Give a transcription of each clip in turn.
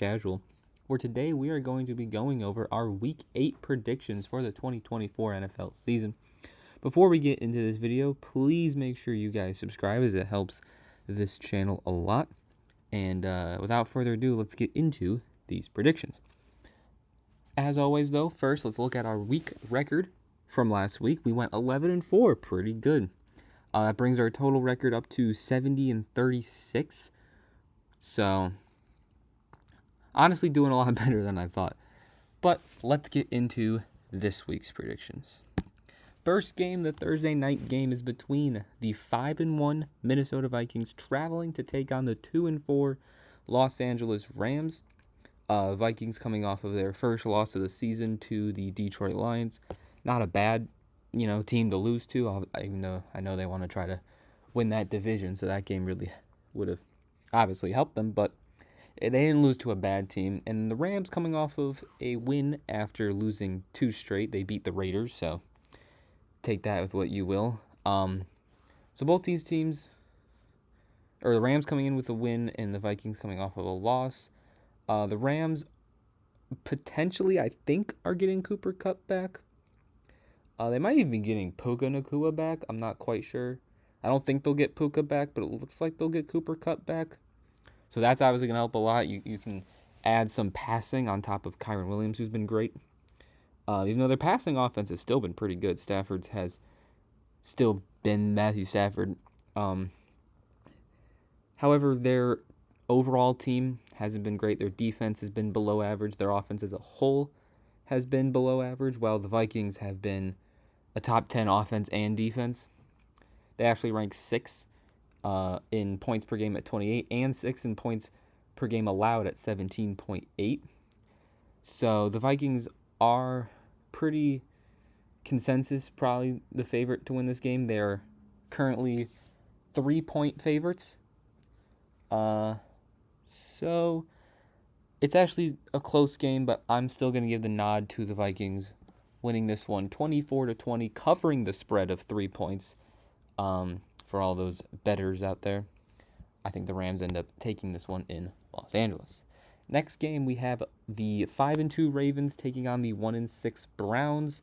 Casual, where today we are going to be going over our Week 8 predictions for the 2024 NFL season. Before we get into this video, please make sure you guys subscribe as it helps this channel a lot. And without further ado, let's get into these predictions. As always, though, first let's look at our week record from last week. We went 11-4, pretty good. That brings our total record up to 70-36. So, honestly, doing a lot better than I thought. But let's get into this week's predictions. First game, the Thursday night game, is between the 5-1 Minnesota Vikings traveling to take on the 2-4 Los Angeles Rams. Vikings coming off of their first loss of the season to the Detroit Lions. Not a bad, team to lose to. Even though I know they want to try to win that division, so that game really would have obviously helped them. But they didn't lose to a bad team. And the Rams coming off of a win after losing 2 straight. They beat the Raiders, so take that with what you will. So both these teams, or the Rams coming in with a win and the Vikings coming off of a loss. The Rams potentially, I think, are getting Cooper Kupp back. They might even be getting Puka Nacua back. I'm not quite sure. I don't think they'll get Puka back, but it looks like they'll get Cooper Kupp back. So that's obviously going to help a lot. You can add some passing on top of Kyren Williams, who's been great. Even though their passing offense has still been pretty good. Stafford's has still been Matthew Stafford. However, their overall team hasn't been great. Their defense has been below average. Their offense as a whole has been below average, while the Vikings have been a top 10 offense and defense. They actually rank 6 in points per game at 28 and 6 in points per game allowed at 17.8. So the Vikings are pretty consensus probably the favorite to win this game. They're currently 3-point favorites. So it's actually a close game, but I'm still going to give the nod to the Vikings winning this one 24-20, covering the spread of 3 points. For all those bettors out there, I think the Rams end up taking this one in Los Angeles. Next game, we have the 5-2 Ravens taking on the 1-6 Browns.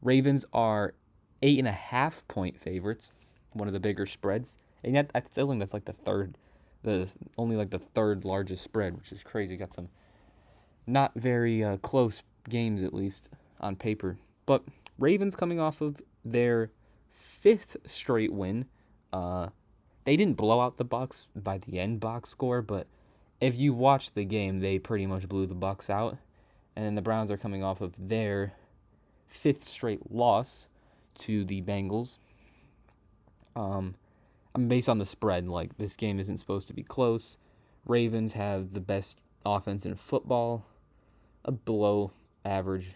Ravens are 8.5-point favorites, one of the bigger spreads, and yet I still think that's like the third largest spread, which is crazy. Got some not very close games, at least on paper. But Ravens coming off of their 5th straight win. They didn't blow out the Bucs by the end box score, but if you watch the game, they pretty much blew the Bucs out. And then the Browns are coming off of their 5th straight loss to the Bengals. Based on the spread, like, this game isn't supposed to be close. Ravens have the best offense in football, a below average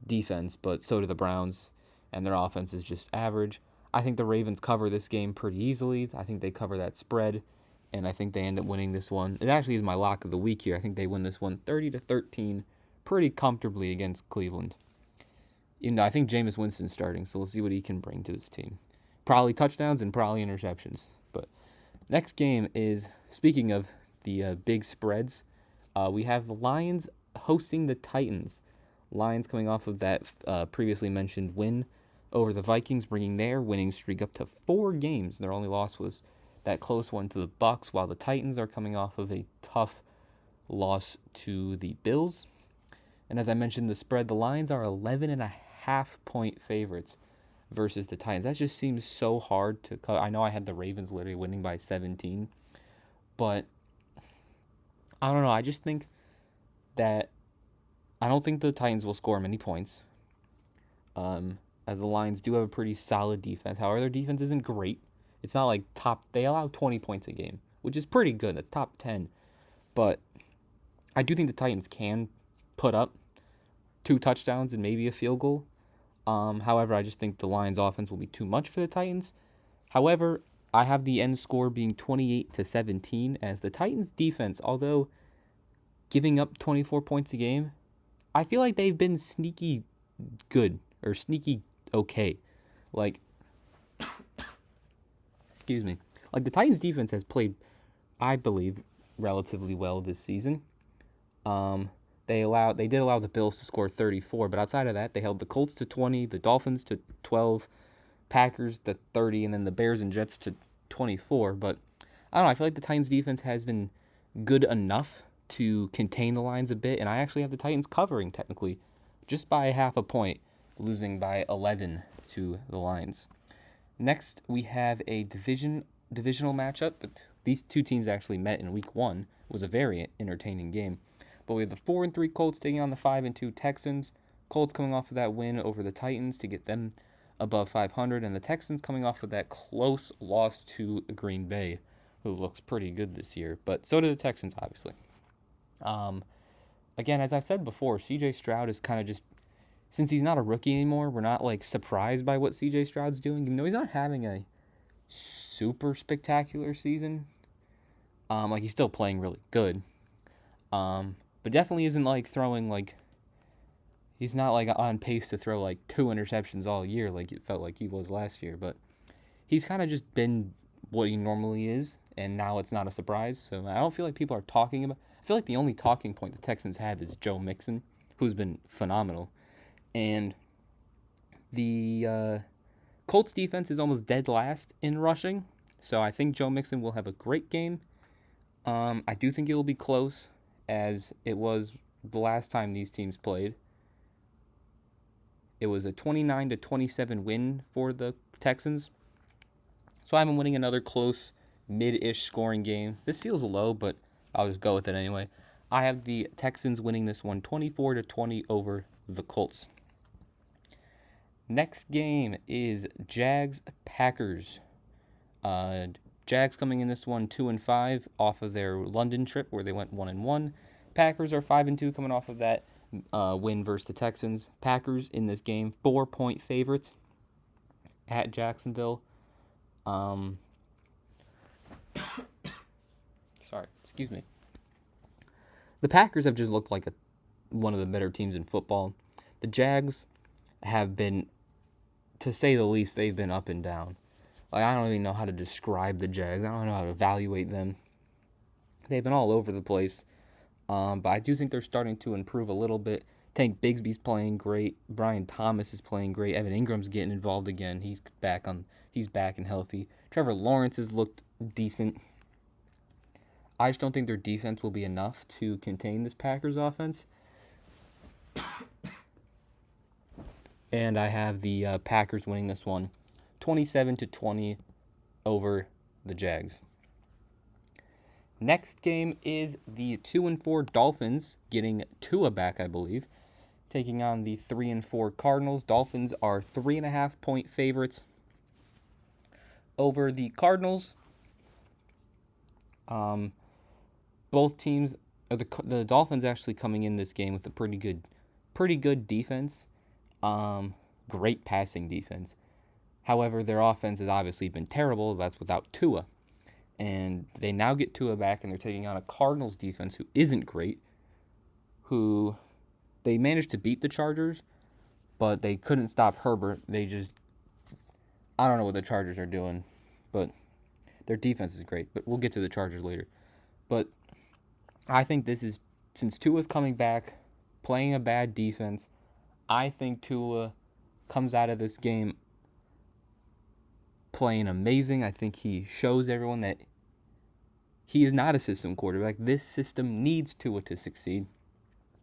defense, but so do the Browns, and their offense is just average. I think the Ravens cover this game pretty easily. I think they cover that spread, and I think they end up winning this one. It actually is my lock of the week here. I think they win this one 30-13 pretty comfortably against Cleveland. Even though I think Jameis Winston's starting, so we'll see what he can bring to this team. Probably touchdowns and probably interceptions. But next game is, speaking of the big spreads, we have the Lions hosting the Titans. Lions coming off of that previously mentioned win over the Vikings, bringing their winning streak up to 4 games. Their only loss was that close one to the Bucs, while the Titans are coming off of a tough loss to the Bills. And as I mentioned, the spread, the Lions are 11.5-point favorites versus the Titans. That just seems so hard to cut. I know I had the Ravens literally winning by 17, but I don't know. I just think that I don't think the Titans will score many points. As the Lions do have a pretty solid defense. However, their defense isn't great. It's not like they allow 20 points a game, which is pretty good. That's top 10. But I do think the Titans can put up 2 touchdowns and maybe a field goal. However, I just think the Lions' offense will be too much for the Titans. However, I have the end score being 28-17, as the Titans' defense, although giving up 24 points a game, I feel like they've been sneaky good or sneaky okay. Like, excuse me. Like, the Titans' defense has played I believe, relatively well this season. They did allow the Bills to score 34, but outside of that, they held the Colts to 20, the Dolphins to 12, Packers to 30, and then the Bears and Jets to 24. But I don't know. I feel like the Titans defense has been good enough to contain the lines a bit, and I actually have the Titans covering technically just by half a point, losing by 11 to the Lions. Next, we have a divisional matchup. These two teams actually met in Week 1. It was a very entertaining game. But we have the 4-3 Colts taking on the 5-2 Texans. Colts coming off of that win over the Titans to get them above 500, and the Texans coming off of that close loss to Green Bay, who looks pretty good this year. But so do the Texans, obviously. Again, as I've said before, C.J. Stroud is kind of just, since he's not a rookie anymore, we're not like surprised by what C.J. Stroud's doing, even though he's not having a super spectacular season. Like he's still playing really good. But definitely isn't like throwing like, he's not like on pace to throw like 2 interceptions all year like it felt like he was last year. But he's kind of just been what he normally is, and now it's not a surprise. So I don't feel like people are talking about. I feel like the only talking point the Texans have is Joe Mixon, who's been phenomenal, and the Colts defense is almost dead last in rushing. So I think Joe Mixon will have a great game. I do think it will be close, as it was the last time these teams played. It was a 29-27 win for the Texans. So I have them winning another close, mid-ish scoring game. This feels low, but I'll just go with it anyway. I have the Texans winning this one 24-20 over the Colts. Next game is Jags-Packers. Jags coming in this one 2-5 off of their London trip where they went 1-1. Packers are 5-2 coming off of that win versus the Texans. Packers in this game 4-point favorites at Jacksonville. Sorry, excuse me. The Packers have just looked like one of the better teams in football. The Jags have been, to say the least, they've been up and down. Like, I don't even know how to describe the Jags. I don't know how to evaluate them. They've been all over the place. But I do think they're starting to improve a little bit. Tank Bigsby's playing great. Brian Thomas is playing great. Evan Ingram's getting involved again. He's back and healthy. Trevor Lawrence has looked decent. I just don't think their defense will be enough to contain this Packers offense. And I have the Packers winning this one 27-20 over the Jags. Next game is the 2-4 Dolphins getting Tua back, I believe, taking on the 3-4 Cardinals. Dolphins are 3.5-point favorites over the Cardinals. Both teams, the Dolphins actually coming in this game with a pretty good defense. Great passing defense. However, their offense has obviously been terrible. That's without Tua. And they now get Tua back, and they're taking on a Cardinals defense who isn't great, who they managed to beat the Chargers, but they couldn't stop Herbert. I don't know what the Chargers are doing, but their defense is great. But we'll get to the Chargers later. But I think this is, since Tua's coming back, playing a bad defense, I think Tua comes out of this game playing amazing. I think he shows everyone that he is not a system quarterback. This system needs Tua to succeed.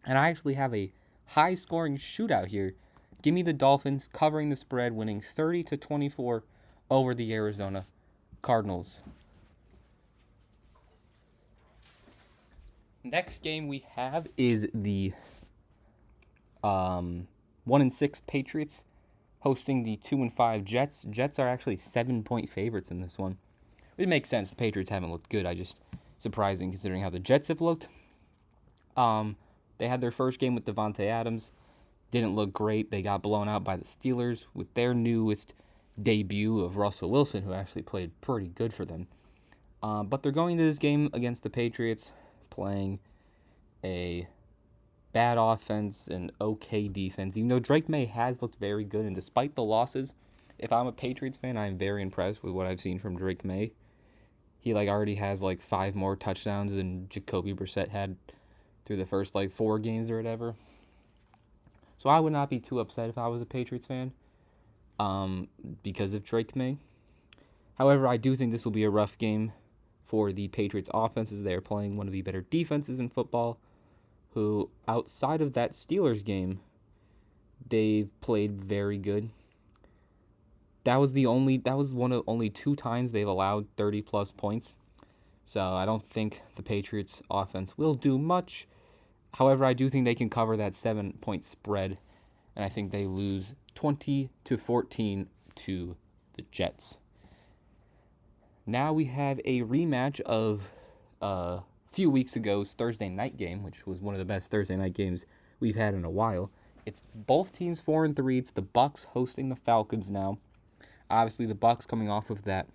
And I actually have a high-scoring shootout here. Give me the Dolphins covering the spread, winning 30-24 over the Arizona Cardinals. Next game we have is the 1-6 Patriots hosting the 2-5 Jets. Jets are actually 7-point favorites in this one. It makes sense. The Patriots haven't looked good. Surprising considering how the Jets have looked. They had their first game with Devontae Adams. Didn't look great. They got blown out by the Steelers with their newest debut of Russell Wilson, who actually played pretty good for them. But they're going into this game against the Patriots, playing a bad offense and okay defense. Even though Drake May has looked very good, and despite the losses, if I'm a Patriots fan, I'm very impressed with what I've seen from Drake May. He already has 5 more touchdowns than Jacoby Brissett had through the first 4 games or whatever. So I would not be too upset if I was a Patriots fan, because of Drake May. However, I do think this will be a rough game for the Patriots offense, as they are playing one of the better defenses in football, who, outside of that Steelers game, they've played very good. That was one of only 2 times they've allowed 30-plus points. So I don't think the Patriots offense will do much. However, I do think they can cover that 7-point spread, and I think they lose 20-14 to the Jets. Now we have a rematch of a few weeks ago's Thursday night game, which was one of the best Thursday night games we've had in a while. It's both teams 4-3. It's the Bucs hosting the Falcons now. Obviously, the Bucs coming off of that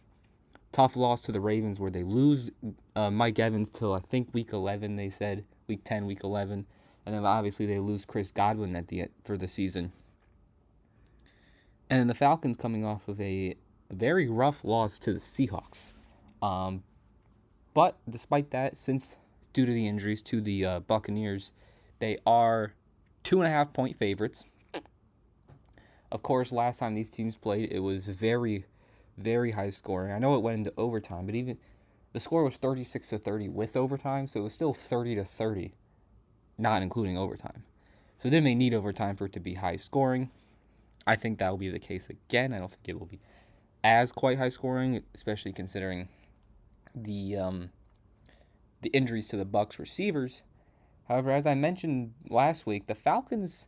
tough loss to the Ravens, where they lose Mike Evans till I think week 11. They said week 10, week 11, and then obviously they lose Chris Godwin at the end for the season. And then the Falcons coming off of a very rough loss to the Seahawks. But despite that, since due to the injuries to the Buccaneers, they are 2.5-point favorites. Of course, last time these teams played, it was very, very high scoring. I know it went into overtime, but even the score was 36-30 with overtime, so it was still 30-30, not including overtime. So they may need overtime for it to be high scoring. I think that will be the case again. I don't think it will be as quite high scoring, especially considering the injuries to the Bucs receivers. However, as I mentioned last week, the Falcons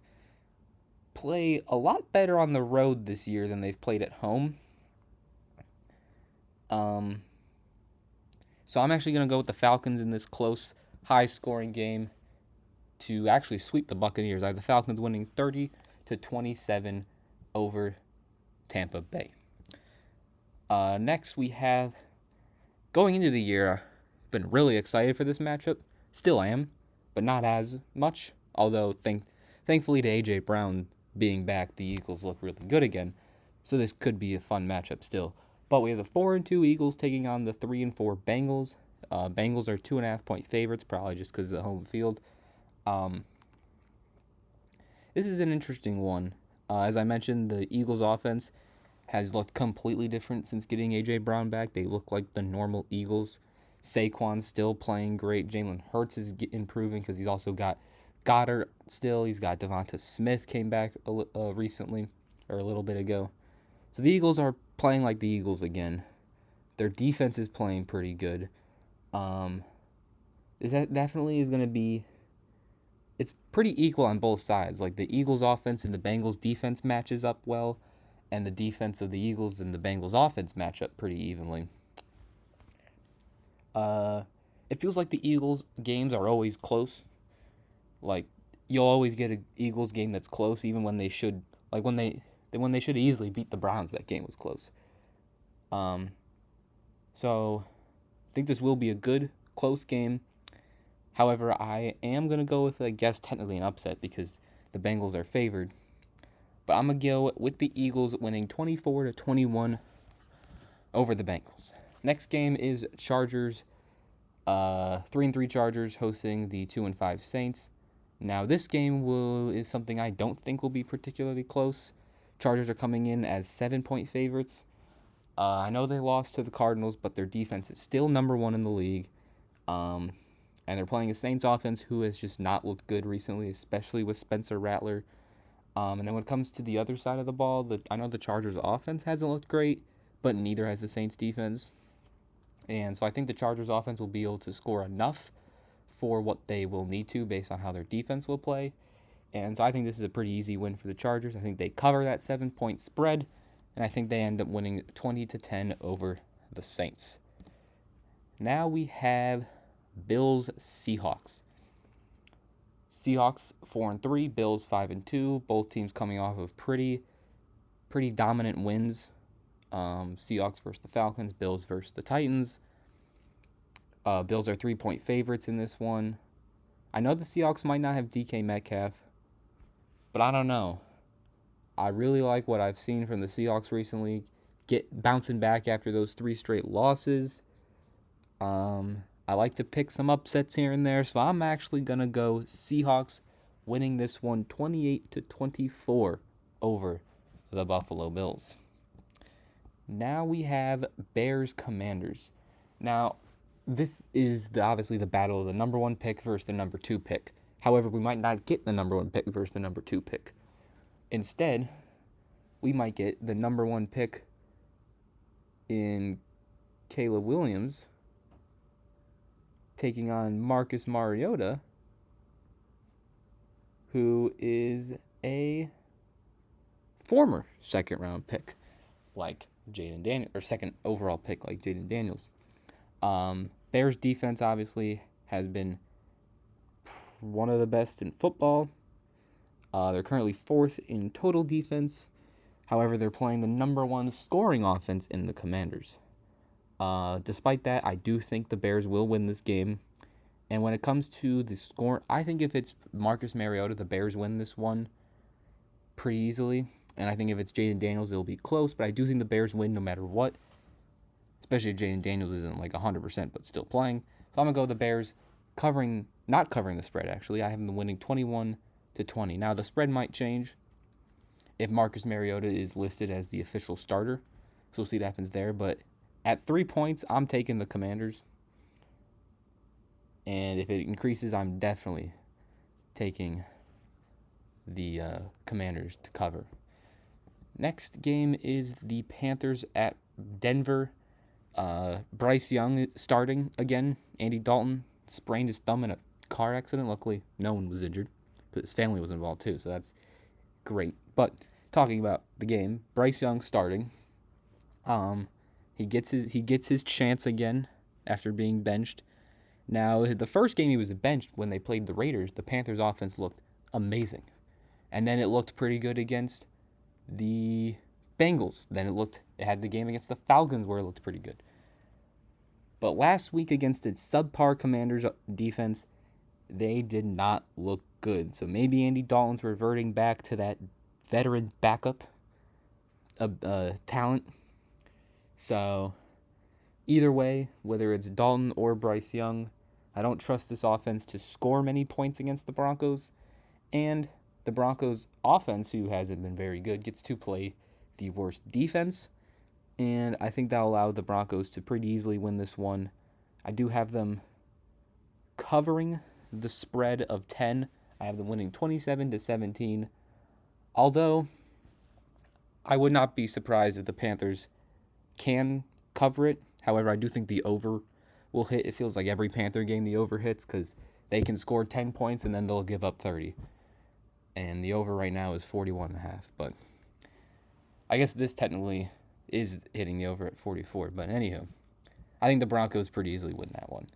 play a lot better on the road this year than they've played at home. So I'm actually going to go with the Falcons in this close, high-scoring game to actually sweep the Buccaneers. I have the Falcons winning 30-27 over Tampa Bay. Next, we have, going into the year, I've been really excited for this matchup. Still am, but not as much. Although, thankfully to A.J. Brown being back, the Eagles look really good again. So this could be a fun matchup still. But we have the 4-2 Eagles taking on the 3-4 Bengals. Bengals are 2.5-point favorites, probably just because of the home field. This is an interesting one. As I mentioned, the Eagles' offense has looked completely different since getting A.J. Brown back. They look like the normal Eagles. Saquon's still playing great. Jalen Hurts is improving because he's also got Goddard still. He's got Devonta Smith came back recently, or a little bit ago. So the Eagles are playing like the Eagles again. Their defense is playing pretty good. That definitely is going to be... It's pretty equal on both sides. The Eagles' offense and the Bengals' defense matches up well, and the defense of the Eagles and the Bengals' offense match up pretty evenly. It feels like the Eagles' games are always close. You'll always get an Eagles game that's close, even when they should... when they should easily beat the Browns, that game was close. So I think this will be a good, close game. However, I am going to go with, I guess, technically an upset because the Bengals are favored. But I'm going to go with the Eagles winning 24-21 over the Bengals. Next game is Chargers. 3-3 Chargers hosting the 2-5 Saints. Now, this game is something I don't think will be particularly close. Chargers are coming in as 7-point favorites. I know they lost to the Cardinals, but their defense is still number 1 in the league. And they're playing a Saints offense who has just not looked good recently, especially with Spencer Rattler. And then when it comes to the other side of the ball, I know the Chargers offense hasn't looked great, but neither has the Saints defense. And so I think the Chargers offense will be able to score enough for what they will need to based on how their defense will play. And so I think this is a pretty easy win for the Chargers. I think they cover that 7-point spread, and I think they end up winning 20-10 over the Saints. Now we have Bills-Seahawks. Seahawks 4-3, Bills 5-2. Both teams coming off of pretty dominant wins. Seahawks versus the Falcons, Bills versus the Titans. Bills are 3-point favorites in this one. I know the Seahawks might not have DK Metcalf, but I don't know. I really like what I've seen from the Seahawks recently, bouncing back after those 3 straight losses. I like to pick some upsets here and there, so I'm actually going to go Seahawks winning this one 28-24 over the Buffalo Bills. Now we have Bears Commanders. Now, this is obviously the battle of the number 1 pick versus the number 2 pick. However, we might not get the number 1 pick versus the number 2 pick. Instead, we might get the number 1 pick in Caleb Williams taking on Marcus Mariota, who is a former second-round pick, like Jaden Daniels, or second overall pick, like Jaden Daniels. Bears defense obviously has been one of the best in football. They're currently 4th in total defense. However, they're playing the number 1 scoring offense in the Commanders. Despite that, I do think the Bears will win this game. And when it comes to the score, I think if it's Marcus Mariota, the Bears win this one pretty easily. And I think if it's Jaden Daniels, it'll be close. But I do think the Bears win no matter what. Especially if Jaden Daniels isn't like 100% but still playing. So I'm going to go with the Bears not covering the spread, actually. I have them winning 21-20. Now, the spread might change if Marcus Mariota is listed as the official starter. So we'll see what happens there. But at 3 points, I'm taking the Commanders. And if it increases, I'm definitely taking the Commanders to cover. Next game is the Panthers at Denver. Bryce Young starting again. Andy Dalton sprained his thumb in a car accident. Luckily, no one was injured, but his family was involved too, so that's great. But talking about the game, Bryce Young starting. He gets his chance again after being benched. Now, the first game he was benched when they played the Raiders, the Panthers offense looked amazing. And then it looked pretty good against the Bengals. Then it had the game against the Falcons where it looked pretty good. But last week against its subpar Commanders defense, they did not look good. So maybe Andy Dalton's reverting back to that veteran backup talent. So either way, whether it's Dalton or Bryce Young, I don't trust this offense to score many points against the Broncos. And the Broncos offense, who hasn't been very good, gets to play the worst defense. And I think that'll allow the Broncos to pretty easily win this one. I do have them covering the spread of 10. I have them winning 27-17. Although, I would not be surprised if the Panthers can cover it. However, I do think the over will hit. It feels like every Panther game the over hits because they can score 10 points and then they'll give up 30. And the over right now is 41.5. But I guess this technically is hitting the over at 44. But anywho, I think the Broncos pretty easily win that one.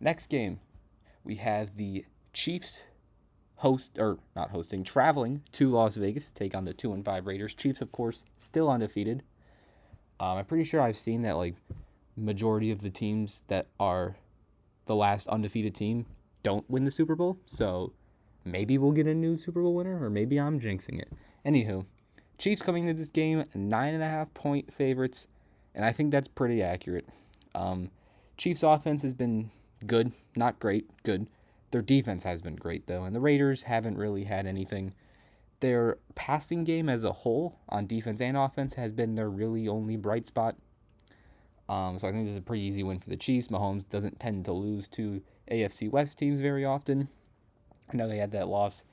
Next game, we have the Chiefs traveling to Las Vegas to take on the 2-5 Raiders. Chiefs, of course, still undefeated. I'm pretty sure I've seen that like majority of the teams that are the last undefeated team don't win the Super Bowl. So maybe we'll get a new Super Bowl winner, or maybe I'm jinxing it. Anywho, Chiefs coming into this game 9.5-point favorites, and I think that's pretty accurate. Chiefs offense has been good, not great, good. Their defense has been great though, and the Raiders haven't really had anything. Their passing game as a whole on defense and offense has been their really only bright spot. So I think this is a pretty easy win for the Chiefs. Mahomes doesn't tend to lose to AFC West teams very often. I know they had that loss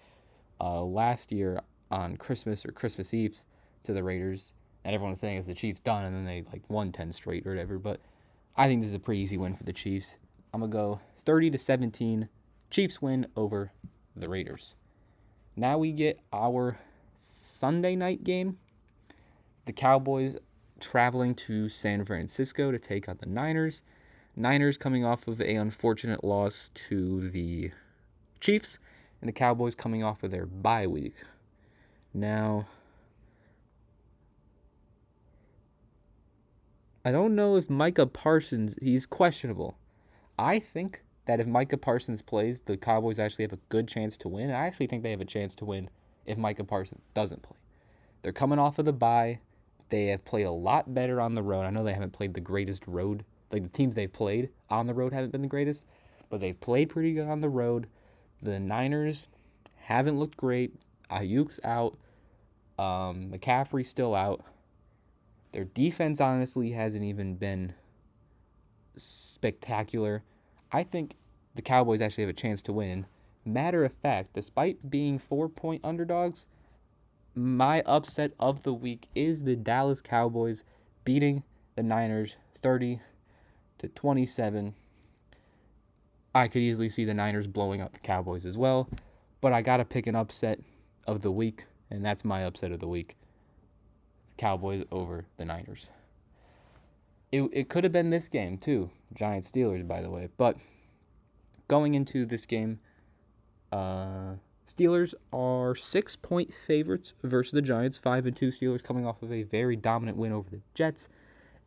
last year on Christmas or Christmas Eve to the Raiders, and everyone was saying it's the Chiefs done, and then they won 10 straight or whatever. But I think this is a pretty easy win for the Chiefs. I'm gonna go 30-17. Chiefs win over the Raiders. Now we get our Sunday night game. The Cowboys traveling to San Francisco to take on the Niners. Niners coming off of an unfortunate loss to the Chiefs, and the Cowboys coming off of their bye week. Now, I don't know if Micah Parsons, he's questionable. I think that if Micah Parsons plays, the Cowboys actually have a good chance to win. And I actually think they have a chance to win if Micah Parsons doesn't play. They're coming off of the bye. They have played a lot better on the road. I know they haven't played the greatest road like the teams they've played on the road haven't been the greatest, but they've played pretty good on the road. The Niners haven't looked great. Ayuk's out. McCaffrey's still out. Their defense honestly hasn't even been spectacular. I think the Cowboys actually have a chance to win. Matter of fact, despite being 4-point underdogs, my upset of the week is the Dallas Cowboys beating the Niners 30-27. I could easily see the Niners blowing out the Cowboys as well, but I got to pick an upset of the week, and that's my upset of the week. Cowboys over the Niners. It could have been this game too, Giants Steelers, by the way, but going into this game, Steelers are 6-point favorites versus the Giants. 5-2 Steelers coming off of a very dominant win over the Jets.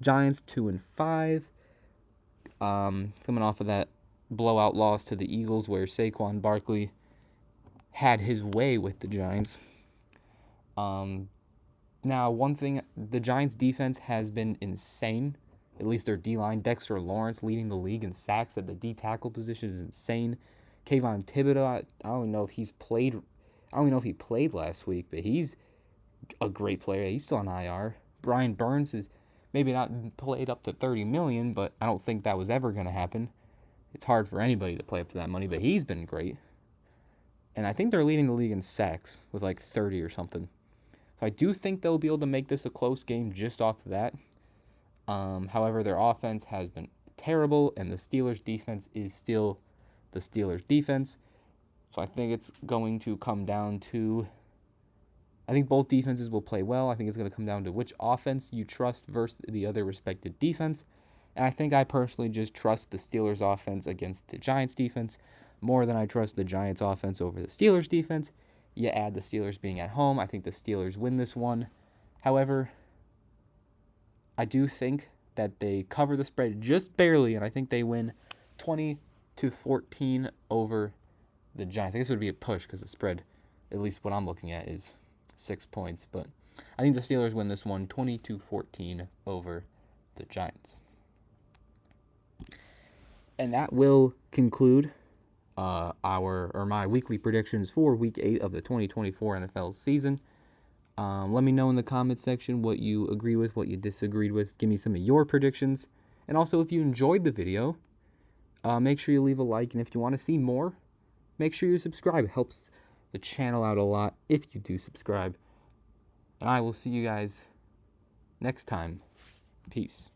Giants 2-5, coming off of that blowout loss to the Eagles where Saquon Barkley had his way with the Giants. Now, one thing, the Giants' defense has been insane. At least their D-line. Dexter Lawrence leading the league in sacks at the D-tackle position is insane. Kayvon Thibodeau, I don't know if he's played. I don't even know if he played last week, but he's a great player. He's still on IR. Brian Burns is maybe not played up to $30 million, but I don't think that was ever going to happen. It's hard for anybody to play up to that money, but he's been great. And I think they're leading the league in sacks with like 30 or something. So I do think they'll be able to make this a close game just off of that. However, their offense has been terrible, and the Steelers' defense is still the Steelers' defense. So I think it's going to come down to, I think both defenses will play well. I think it's going to come down to which offense you trust versus the other respective defense. And I think I personally just trust the Steelers' offense against the Giants' defense more than I trust the Giants' offense over the Steelers' defense. You add the Steelers being at home, I think the Steelers win this one. However, I do think that they cover the spread just barely, and I think they win 20-14 over the Giants. I guess it would be a push because the spread, at least what I'm looking at, is 6 points. But I think the Steelers win this one 20-14 over the Giants. And that will conclude my weekly predictions for Week 8 of the 2024 NFL season. Let me know in the comment section what you agree with, what you disagreed with. Give me some of your predictions. And also, if you enjoyed the video, make sure you leave a like. And if you want to see more, make sure you subscribe. It helps the channel out a lot if you do subscribe. And I will see you guys next time. Peace.